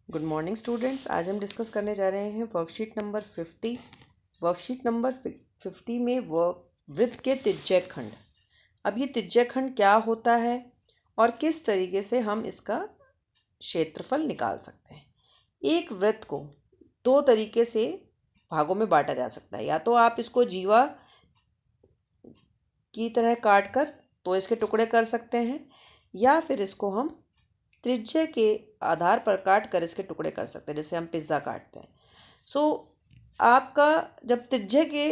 Good morning students. आज हम discuss करने जा रहे हैं वर्कशीट नंबर 50। वर्कशीट नंबर 50 में वृत्त के त्रिज्यखंड। अब ये त्रिज्यखंड क्या होता है और किस तरीके से हम इसका क्षेत्रफल निकाल सकते हैं। एक वृत्त को दो तरीके से भागों में बांटा जा सकता है। या तो आप इसको जीवा की तरह काट कर तो इसके टुकड़े कर सकते हैं, या फिर इसको हम त्रिज्या के आधार पर काट कर इसके टुकड़े कर सकते हैं, जैसे हम पिज्ज़ा काटते हैं। आपका जब त्रिज्या के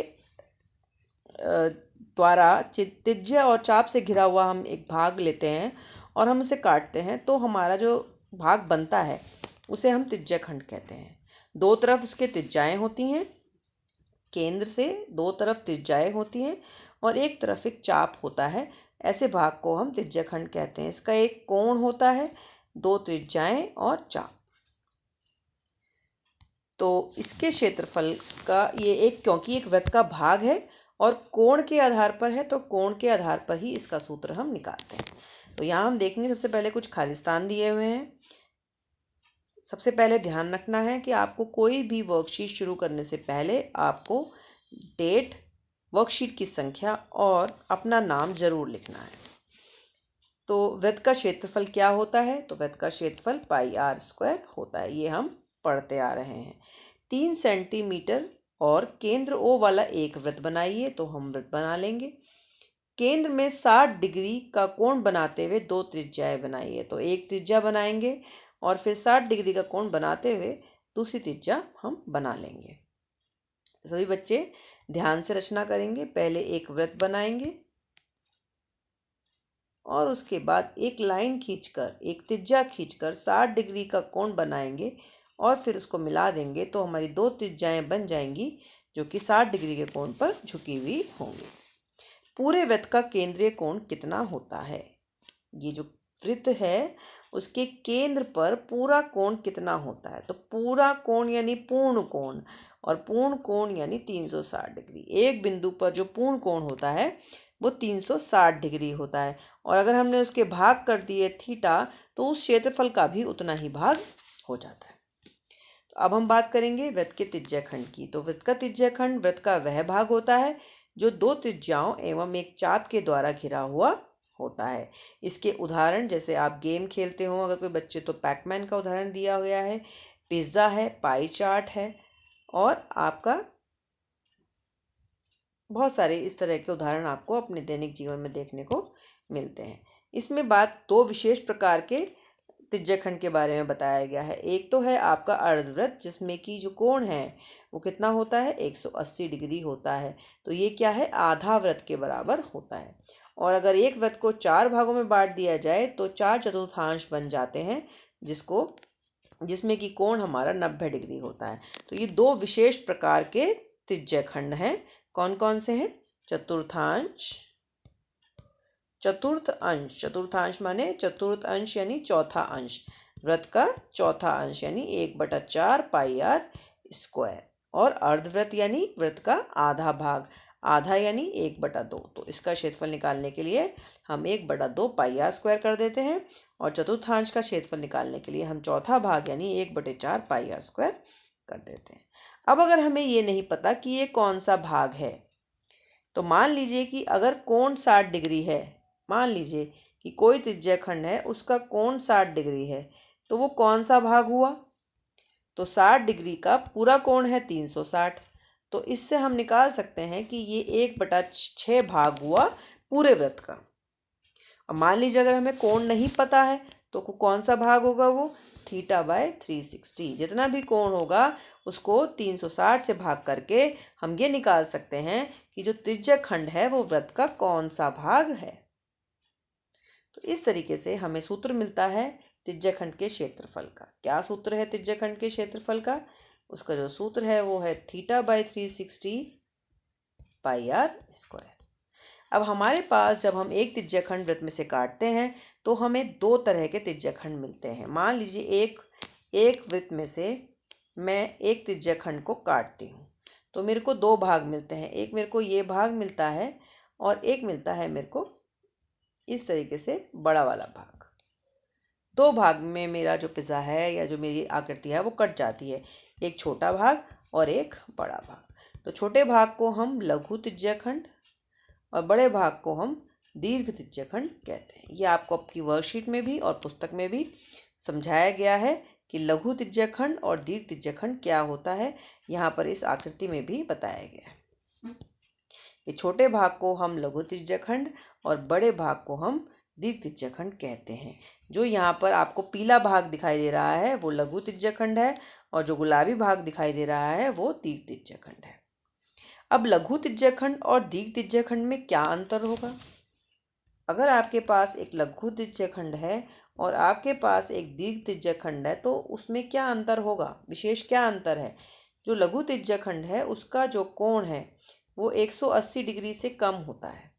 द्वारा त्रिज्या और चाप से घिरा हुआ हम एक भाग लेते हैं और हम उसे काटते हैं, तो हमारा जो भाग बनता है उसे हम त्रिज्यखंड कहते हैं। दो तरफ उसके त्रिज्याएं होती हैं, केंद्र से दो तरफ त्रिज्याएं होती हैं और एक तरफ एक चाप होता है। ऐसे भाग को हम त्रिज्यखंड कहते हैं। इसका एक कोण होता है, दो त्रिज्याएं और चाप। तो इसके क्षेत्रफल का ये क्योंकि एक वृत्त का भाग है और कोण के आधार पर है, तो कोण के आधार पर ही इसका सूत्र हम निकालते हैं। तो यहाँ हम देखेंगे, सबसे पहले कुछ खाली स्थान दिए हुए हैं। सबसे पहले ध्यान रखना है कि आपको कोई भी वर्कशीट शुरू करने से पहले आपको डेट, वर्कशीट की संख्या और अपना नाम जरूर लिखना है। तो वृत्त का क्षेत्रफल क्या होता है? तो वृत्त का क्षेत्रफल πr² होता है। ये हम पढ़ते आ रहे हैं। 3 सेंटीमीटर और केंद्र O वाला एक वृत्त बनाइए। तो हम वृत्त बना लेंगे। केंद्र में 60 डिग्री का कोण बनाते हुए दो त्रिज्याएं बनाइए। तो एक त्रिज्या बनाएंगे और फिर 60 डिग्री का कोण बनाते हुए दूसरी त्रिज्या हम बना लेंगे। सभी बच्चे ध्यान से रचना करेंगे। पहले एक वृत्त बनाएंगे और उसके बाद एक लाइन खींचकर, एक त्रिज्या खींचकर 60 डिग्री का कोण बनाएंगे और फिर उसको मिला देंगे। तो हमारी दो त्रिज्याएं बन जाएंगी जो कि 60 डिग्री के कोण पर झुकी हुई होंगी। पूरे वृत्त का केंद्रीय कोण कितना होता है? ये जो वृत्त है उसके केंद्र पर पूरा कोण कितना होता है? तो पूरा कोण यानी पूर्ण कोण, और पूर्ण कोण यानी 360 डिग्री। एक बिंदु पर जो पूर्ण कोण होता है वो 360 डिग्री होता है, और अगर हमने उसके भाग कर दिए थीटा, तो उस क्षेत्रफल का भी उतना ही भाग हो जाता है। तो अब हम बात करेंगे वृत्त के त्रिज्याखंड की। तो वृत्त का त्रिज्याखंड वृत्त का वह भाग होता है जो दो त्रिज्याओं एवं एक चाप के द्वारा घिरा हुआ होता है। इसके उदाहरण, जैसे आप गेम खेलते हो अगर कोई बच्चे, तो पैकमैन का उदाहरण दिया गया है, पिज्ज़ा है, पाई चार्ट है, और आपका बहुत सारे इस तरह के उदाहरण आपको अपने दैनिक जीवन में देखने को मिलते हैं। इसमें बात दो विशेष प्रकार के त्रिज्याखंड के बारे में बताया गया है। एक तो है आपका अर्धवृत्त, जिसमें कि जो कोण है वो कितना होता है? 180 डिग्री होता है। तो ये क्या है? आधा वृत्त के बराबर होता है। और अगर एक वृत्त को 4 भागों में बांट दिया जाए तो 4 चतुर्थांश बन जाते हैं, जिसमें कि कोण हमारा 90 डिग्री होता है। तो ये दो विशेष प्रकार के त्रिज्याखंड हैं। कौन कौन से हैं? चतुर्थांश, चतुर्थ अंश। चतुर्थांश माने चतुर्थ अंश यानी चौथा अंश। वृत्त का चौथा अंश यानी 1/4 πr²। और अर्धवृत्त यानी वृत्त का आधा भाग, आधा यानी 1/2। तो इसका क्षेत्रफल निकालने के लिए हम 1/2 πr² कर देते हैं, और चतुर्थांश का क्षेत्रफल निकालने के लिए हम चौथा भाग यानी 1/4 πr² कर देते हैं। अब अगर हमें ये नहीं पता कि ये कौन सा भाग है, तो मान लीजिए कि अगर कोण 60 डिग्री है, मान लीजिए कि कोई त्रिज्याखंड है, उसका कोण 60 डिग्री है, तो वो कौन सा भाग हुआ? तो 60 डिग्री का पूरा कोण है 360। तो इससे हम निकाल सकते हैं कि ये 1/6 भाग हुआ पूरे वृत्त का। अब मान लीजिए अगर हमें कोण नहीं पता है, तो कौन सा भाग होगा? वो θ/360। जितना भी कोण होगा उसको 360 से भाग करके हम ये निकाल सकते हैं कि जो त्रिज्याखंड है वो वृत्त का कौन सा भाग है। तो इस तरीके से हमें सूत्र मिलता है त्रिज्याखंड के क्षेत्रफल का। क्या सूत्र है त्रिज्याखंड के क्षेत्रफल का? उसका जो सूत्र है वो है θ/360 πr²। अब हमारे पास जब हम एक त्रिज्याखंड वृत्त में से काटते हैं तो हमें दो तरह के त्रिज्याखंड मिलते हैं। मान लीजिए एक वृत्त में से मैं एक त्रिज्याखंड को काटती हूँ, तो मेरे को दो भाग मिलते हैं। एक मेरे को ये भाग मिलता है और एक मिलता है मेरे को इस तरीके से बड़ा वाला भाग। दो भाग में मेरा जो पिज़्ज़ा है या जो मेरी आकृति है वो कट जाती है, एक छोटा भाग और एक बड़ा भाग। तो छोटे भाग को हम लघु त्रिज्याखंड और बड़े भाग को हम दीर्घ त्रिज्याखंड कहते हैं। ये आपको आपकी वर्कशीट में भी और पुस्तक में भी समझाया गया है कि लघु त्रिज्याखंड और दीर्घ त्रिज्याखंड क्या होता है, यहाँ पर इस आकृति में भी बताया गया है। ये छोटे भाग को हम लघु त्रिज्याखंड और बड़े भाग को हम दीर्घ त्रिज्याखंड कहते हैं। जो यहाँ पर आपको पीला भाग दिखाई दे रहा है वो लघु त्रिज्याखंड है और जो गुलाबी भाग दिखाई दे रहा है वो दीर्घ त्रिज्याखंड है। अब लघु त्रिज्याखंड और दीर्घ त्रिज्याखंड में क्या अंतर होगा? अगर आपके पास एक लघु त्रिज्याखंड है और आपके पास एक दीर्घ त्रिज्याखंड है तो उसमें क्या अंतर होगा, विशेष क्या अंतर है? जो लघु त्रिज्याखंड है उसका जो कोण है वो 180 डिग्री से कम होता है,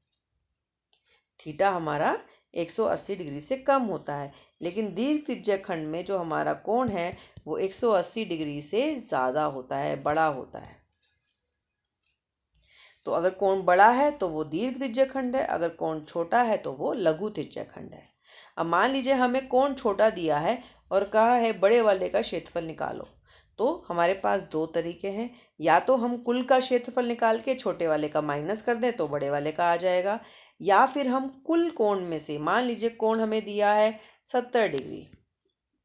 थीटा हमारा 180 डिग्री से कम होता है। लेकिन दीर्घ त्रिज्याखंड में जो हमारा कोण है वो 180 डिग्री से ज़्यादा होता है, बड़ा होता है। तो अगर कोण बड़ा है तो वो दीर्घ त्रिज्याखंड है, अगर कोण छोटा है तो वो लघु त्रिज्याखंड है। अब मान लीजिए हमें कोण छोटा दिया है और कहा है बड़े वाले का क्षेत्रफल निकालो, तो हमारे पास दो तरीके हैं। या तो हम कुल का क्षेत्रफल निकाल के छोटे वाले का माइनस कर दें तो बड़े वाले का आ जाएगा, या फिर हम कुल कोण में से, मान लीजिए कोण हमें दिया है 70 डिग्री,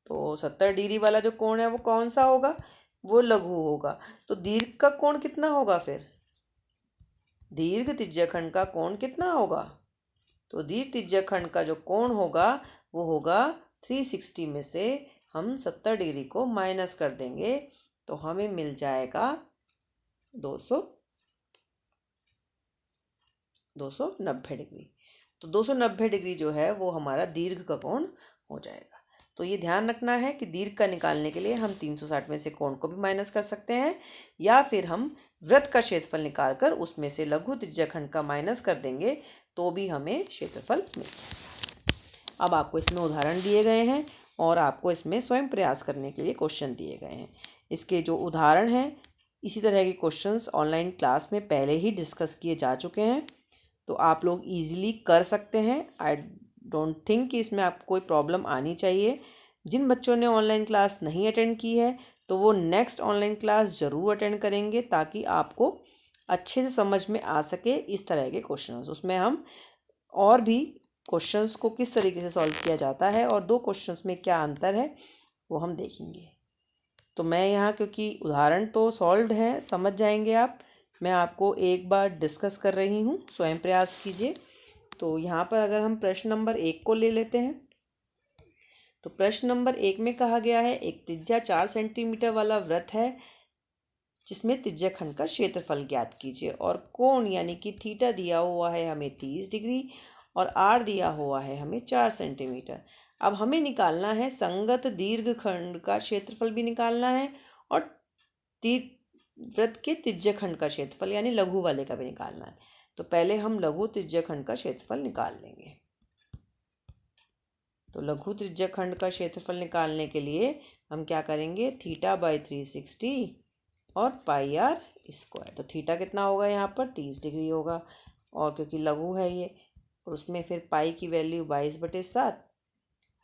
तो 70 डिग्री वाला जो कोण है वो कौन सा होगा? वो लघु होगा। तो दीर्घ का कोण कितना होगा फिर? दीर्घ त्रिज्याखंड का कोण कितना होगा? तो दीर्घ त्रिज्याखंड का जो कोण होगा वो होगा 360 में से हम 70 डिग्री को माइनस कर देंगे तो हमें मिल जाएगा 290 डिग्री। तो 290 डिग्री जो है वो हमारा दीर्घ का कोण हो जाएगा। तो ये ध्यान रखना है कि दीर्घ का निकालने के लिए हम 360 में से कोण को भी माइनस कर सकते हैं, या फिर हम वृत्त का क्षेत्रफल निकालकर उसमें से लघु त्रिज्याखंड का माइनस कर देंगे तो भी हमें क्षेत्रफल मिल जाएगा। अब आपको इसमें उदाहरण दिए गए हैं और आपको इसमें स्वयं प्रयास करने के लिए क्वेश्चन दिए गए हैं। इसके जो उदाहरण हैं, इसी तरह के क्वेश्चंस ऑनलाइन क्लास में पहले ही डिस्कस किए जा चुके हैं, तो आप लोग इजीली कर सकते हैं। आई डोंट थिंक कि इसमें आपको कोई प्रॉब्लम आनी चाहिए। जिन बच्चों ने ऑनलाइन क्लास नहीं अटेंड की है तो वो नेक्स्ट ऑनलाइन क्लास ज़रूर अटेंड करेंगे ताकि आपको अच्छे से समझ में आ सके इस तरह के क्वेश्चंस। उसमें हम और भी क्वेश्चंस को किस तरीके से सॉल्व किया जाता है और दो क्वेश्चंस में क्या अंतर है वो हम देखेंगे। तो मैं यहाँ, क्योंकि उदाहरण तो सॉल्व्ड है, समझ जाएंगे आप, मैं आपको एक बार डिस्कस कर रही हूँ, स्वयं प्रयास कीजिए। तो यहाँ पर अगर हम प्रश्न नंबर 1 को ले लेते हैं तो प्रश्न नंबर 1 में कहा गया है एक त्रिज्या 4 सेंटीमीटर वाला वृत्त है जिसमें त्रिज्याखंड का क्षेत्रफल ज्ञात कीजिए और कोण यानी कि थीटा दिया हुआ है हमें 30 डिग्री और आर दिया हुआ है हमें 4 सेंटीमीटर। अब हमें निकालना है संगत दीर्घखंड का क्षेत्रफल भी निकालना है और वृत्त के त्रिज्याखंड का क्षेत्रफल यानी लघु वाले का भी निकालना है। तो पहले हम लघु त्रिज्याखंड का क्षेत्रफल निकाल लेंगे। तो लघु त्रिज्याखंड का क्षेत्रफल निकालने के लिए हम क्या करेंगे, थीटा बाई 360 और पाई आर स्क्वायर। तो थीटा कितना होगा यहाँ पर 30 डिग्री होगा, और क्योंकि लघु है ये और उसमें फिर पाई की वैल्यू 22/7,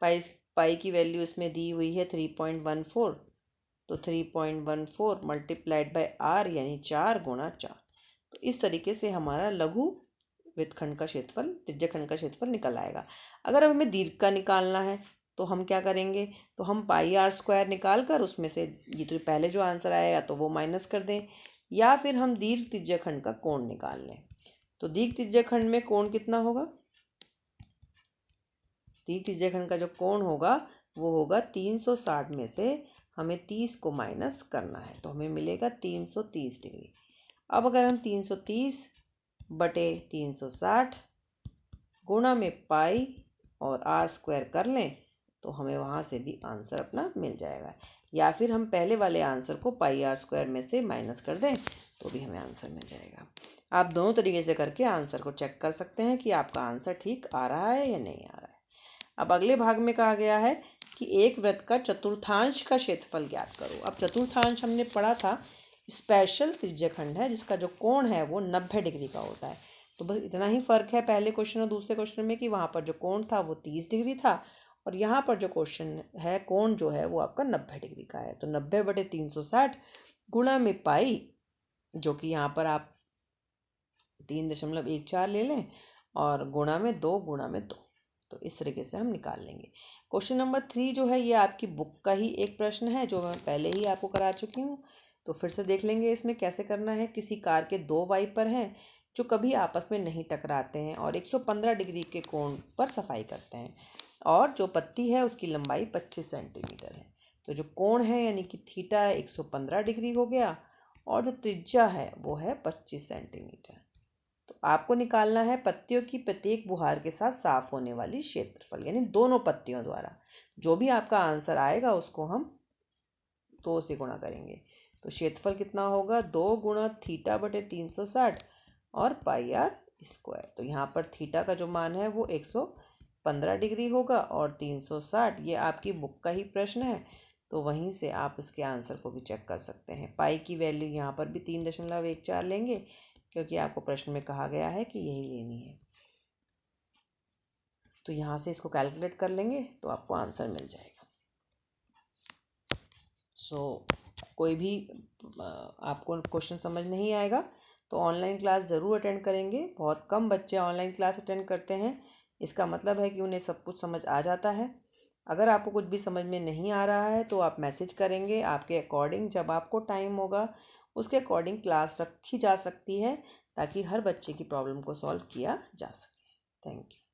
पाई की वैल्यू इसमें दी हुई है 3.14, तो 3.14 मल्टीप्लाइड बाई आर यानी 4 गुणा 4। तो इस तरीके से हमारा लघु वृत्तखंड का क्षेत्रफल, त्रिज्याखंड का क्षेत्रफल निकल आएगा। अगर अब हमें दीर्घ का निकालना है तो हम क्या करेंगे, तो हम पाई आर स्क्वायर निकाल कर उसमें से ये तो पहले जो आंसर आएगा तो वो माइनस कर दें, या फिर हम दीर्घ त्रिज्याखंड का कोण निकाल लें। तो दीर्घ त्रिज्याखंड में कोण कितना होगा, दीर्घ त्रिज्याखंड का जो कोण होगा वो होगा 360 में से हमें 30 को माइनस करना है तो हमें मिलेगा 330 डिग्री। अब अगर हम 330/360 गुणा में पाई और आर स्क्वायर कर लें तो हमें वहाँ से भी आंसर अपना मिल जाएगा, या फिर हम पहले वाले आंसर को पाई आर स्क्वायर में से माइनस कर दें तो भी हमें आंसर मिल जाएगा। आप दोनों तरीके से करके आंसर को चेक कर सकते हैं कि आपका आंसर ठीक आ रहा है या नहीं आ रहा है। अब अगले भाग में कहा गया है कि एक वृत्त का चतुर्थांश का क्षेत्रफल ज्ञात करो। अब चतुर्थांश हमने पढ़ा था स्पेशल त्रिज्याखंड है जिसका जो कोण है वो 90 डिग्री का होता है। तो बस इतना ही फ़र्क है पहले क्वेश्चन और दूसरे क्वेश्चन में कि वहाँ पर जो कोण था वो 30 डिग्री था और यहाँ पर जो क्वेश्चन है कोण जो है वो आपका 90 डिग्री का है। तो 90/360 गुणा में पाई, जो कि यहाँ पर आप 3.14 ले लें और गुणा में 2 गुणा में 2। तो इस तरीके से हम निकाल लेंगे। क्वेश्चन नंबर 3 जो है ये आपकी बुक का ही एक प्रश्न है जो मैं पहले ही आपको करा चुकी हूँ। तो फिर से देख लेंगे इसमें कैसे करना है। किसी कार के 2 वाइपर हैं जो कभी आपस में नहीं टकराते हैं और 115 डिग्री के कोण पर सफाई करते हैं, और जो पत्ती है उसकी लंबाई 25 सेंटीमीटर है। तो जो कोण है यानी कि थीटा है 115 डिग्री हो गया, और जो त्रिज्या है वो है 25 सेंटीमीटर। तो आपको निकालना है पत्तियों की प्रत्येक बुहार के साथ साफ होने वाली क्षेत्रफल, यानी दोनों पत्तियों द्वारा। जो भी आपका आंसर आएगा उसको हम 2 से गुणा करेंगे। तो क्षेत्रफल कितना होगा, 2 गुणा θ/360 और पाई आर स्क्वायर। तो यहाँ पर थीटा का जो मान है वो 115 डिग्री होगा और 360 ये आपकी बुक का ही प्रश्न है, तो वहीं से आप इसके आंसर को भी चेक कर सकते हैं। पाई की वैल्यू यहाँ पर भी 3.14 लेंगे, क्योंकि आपको प्रश्न में कहा गया है कि यही लेनी है। तो यहाँ से इसको कैलकुलेट कर लेंगे तो आपको आंसर मिल जाएगा। कोई भी आपको क्वेश्चन समझ नहीं आएगा तो ऑनलाइन क्लास ज़रूर अटेंड करेंगे। बहुत कम बच्चे ऑनलाइन क्लास अटेंड करते हैं, इसका मतलब है कि उन्हें सब कुछ समझ आ जाता है। अगर आपको कुछ भी समझ में नहीं आ रहा है तो आप मैसेज करेंगे, आपके अकॉर्डिंग जब आपको टाइम होगा उसके अकॉर्डिंग क्लास रखी जा सकती है, ताकि हर बच्चे की प्रॉब्लम को सॉल्व किया जा सके। Thank you.